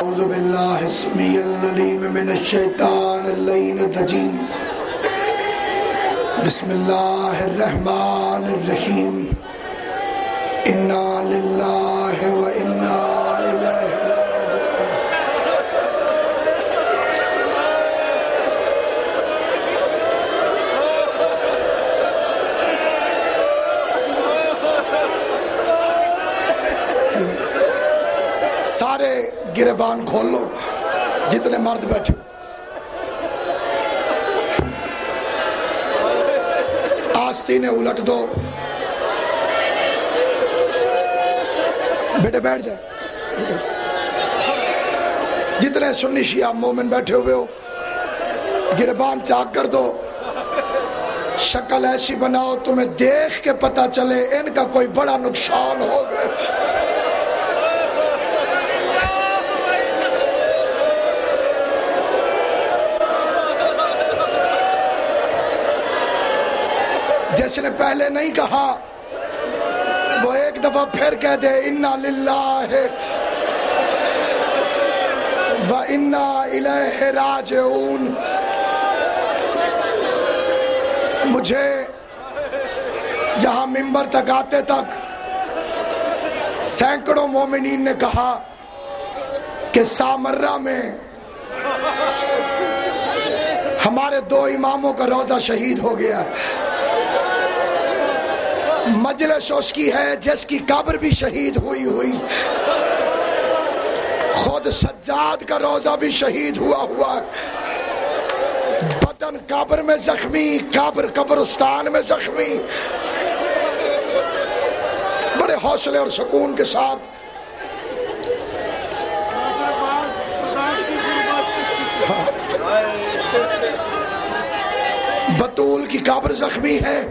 اعوذ باللہ السمیع العلیم من الشیطان اللعین الرجیم بسم اللہ الرحمن الرحیم انا للہ و انا الیہ سارے گریبان کھول لو جتنے مرد بیٹھے آستینیں الٹ دو بیٹے بیٹھ جائے جتنے سنی شیعہ مومن بیٹھے ہوئے ہو گریبان چاک کر دو شکل ایسی بناؤ تمہیں دیکھ کے پتہ چلے ان کا کوئی بڑا نقصان ہو گیا جس نے پہلے نہیں کہا وہ ایک دفعہ پھر کہہ دے انا للہ و انا الیہ راجعون۔ مجھے جہاں منبر تک آتے تک سینکڑوں مومنین نے کہا کہ سامرہ میں ہمارے 2 اماموں کا روضہ شہید ہو گیا، مجلس اس کی ہے جس کی قبر بھی شہید ہوئی، خود سجاد کا روضہ بھی شہید ہوا، بدن قبر میں زخمی، قبرستان میں زخمی، بڑے حوصلے اور سکون کے ساتھ بطول کی قبر زخمی ہے،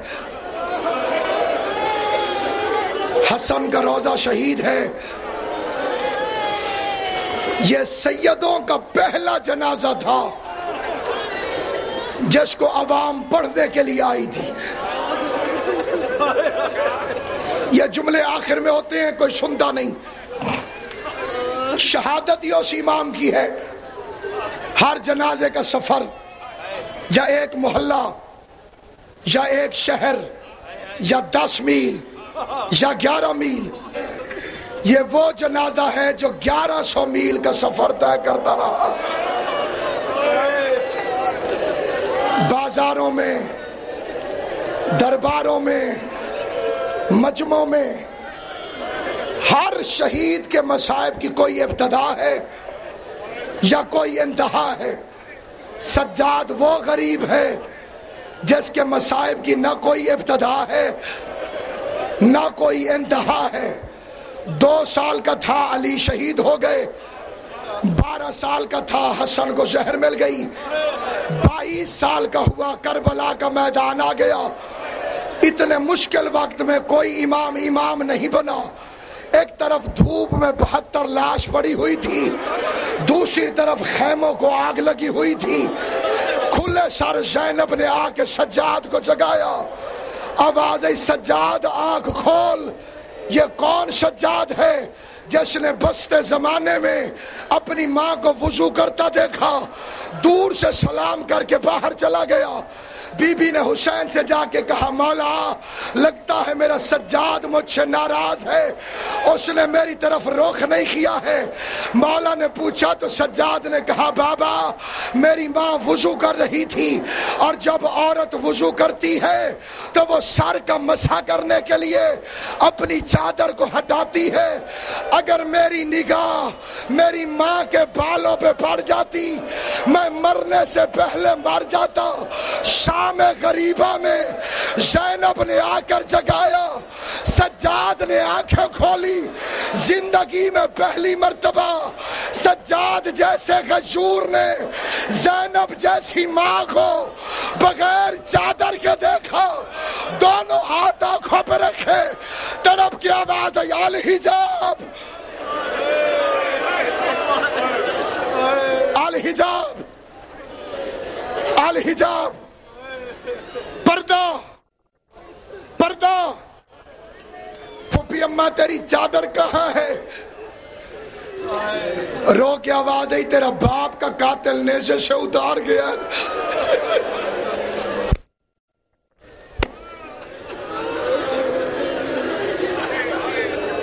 حسن کا روضہ شہید ہے۔ یہ سیدوں کا پہلا جنازہ تھا جس کو عوام پڑھنے کے لیے آئی تھی۔ یہ جملے آخر میں ہوتے ہیں، کوئی سنتا نہیں۔ شہادت ہی اس امام کی ہے۔ ہر جنازے کا سفر یا ایک محلہ یا ایک شہر یا 10 میل یا 11 میل، یہ وہ جنازہ ہے جو 1100 میل کا سفر طے کرتا رہا۔ بازاروں میں، درباروں میں، مجمعوں میں ہر شہید کے مصائب کی کوئی ابتدا ہے یا کوئی انتہا ہے۔ سجاد وہ غریب ہے جس کے مصائب کی نہ کوئی ابتدا ہے نہ کوئی انتہا ہے۔ 2 سال کا تھا علی شہید ہو گئے، 12 سال کا تھا حسن کو زہر مل گئی، 22 سال کا ہوا کربلا کا میدان آ گیا۔ اتنے مشکل وقت میں کوئی امام نہیں بنا۔ ایک طرف دھوپ میں 72 لاش پڑی ہوئی تھی، دوسری طرف خیموں کو آگ لگی ہوئی تھی۔ کھلے سر زینب نے آ کے سجاد کو جگایا، آواز آئی سجاد آنکھ کھول۔ یہ کون سجاد ہے جس نے بستے زمانے میں اپنی ماں کو وضو کرتا دیکھا، دور سے سلام کر کے باہر چلا گیا۔ بی بی نے حسین سے جا کے کہا مولا لگتا ہے میرا سجاد مجھ سے ناراض ہے، اس نے میری طرف رخ نہیں کیا ہے۔ مولا نے پوچھا تو سجاد نے کہا بابا میری ماں وضو کر رہی تھی، اور جب عورت وضو کرتی ہے تو وہ سر کا مسح کرنے کے لیے اپنی چادر کو ہٹاتی ہے۔ اگر میری نگاہ میری ماں کے بالوں پہ پڑ جاتی میں مرنے سے پہلے مر جاتا۔ شام غریبہ میں زینب نے آ کر جگایا، سجاد نے آنکھیں کھولی۔ زندگی میں پہلی مرتبہ سجاد جیسے غیور نے زینب جیسی ماں کو بغیر چادر کے دیکھا، دونوں ہاتھ آنکھوں پہ رکھے، تڑپ کی آواز آئی الحجاب الحجاب الحجاب، پردہ پردہ۔ پھوپھی اماں تیری چادر کہاں ہے؟ رو کے آواز آئی تیرا باپ کا قاتل نیزے سے اتار گیا.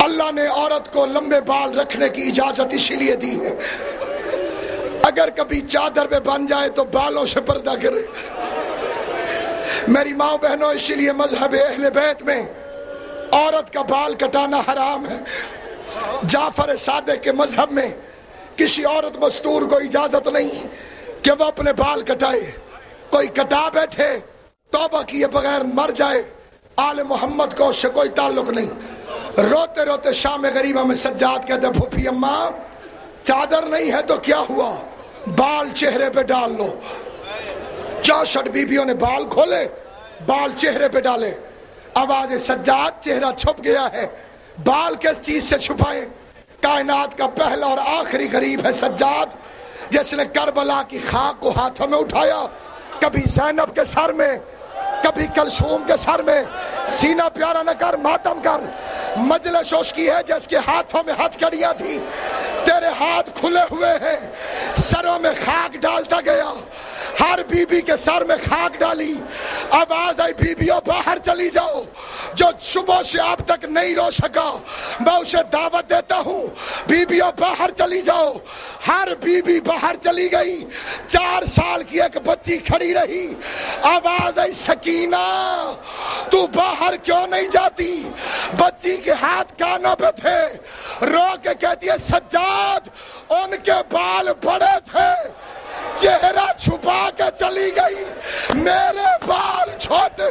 اللہ نے عورت کو لمبے بال رکھنے کی اجازت اسی لیے دی ہے اگر کبھی چادر پہ بن جائے تو بالوں سے پردہ کرے. میری ماں بہنوں اسی لیے مذہب اہل بیت میں عورت کا بال کٹانا حرام ہے. جعفر صادق کے مذہب میں کسی عورت مستور کو اجازت نہیں کہ وہ اپنے بال کٹائے. کوئی کٹا بیٹھے توبہ کیے بغیر مر جائے آل محمد کو اس سے کوئی تعلق نہیں. روتے روتے شام غریبہ میں سجاد کہتے پھوپھی اماں چادر نہیں ہے تو کیا ہوا بال چہرے پہ ڈال لو. 64 بیویوں نے بال کھولے بال چہرے پہ ڈالے. آواز سجاد چہرہ چھپ گیا ہے بال کس چیز سے چھپائیں. کائنات کا پہلا اور آخری غریب ہے سجاد جس نے کربلا کی خاک کو ہاتھوں میں اٹھایا. کبھی زینب کے سر میں کبھی کلثوم کے سر میں. سینہ پیارا نہ کر ماتم کر. مجلس اس کی ہے جس کے ہاتھوں میں ہتھ کڑیاں تھی تیرے ہاتھ کھلے ہوئے ہیں سروں میں خاک ڈالتا گیا. ہر بی بی کے سر میں خاک ڈالی. آواز آئی بیویوں باہر چلی جاؤ. جو صبح سے اب تک نہیں رو سکا میں اسے دعوت دیتا ہوں بیویوں باہر چلی جاؤ. ہر بی بی باہر چلی گئی. 4 سال کی ایک بچی کھڑی رہی. آواز آئی سکینہ تو باہر کیوں نہیں جاتی. بچی کے ہاتھ کانوں پہ تھے. رو کے کہتی ہے سجاد ان کے بال بڑے تھے چہرہ چھپا کے چلی گئی میرے بال چھوٹے.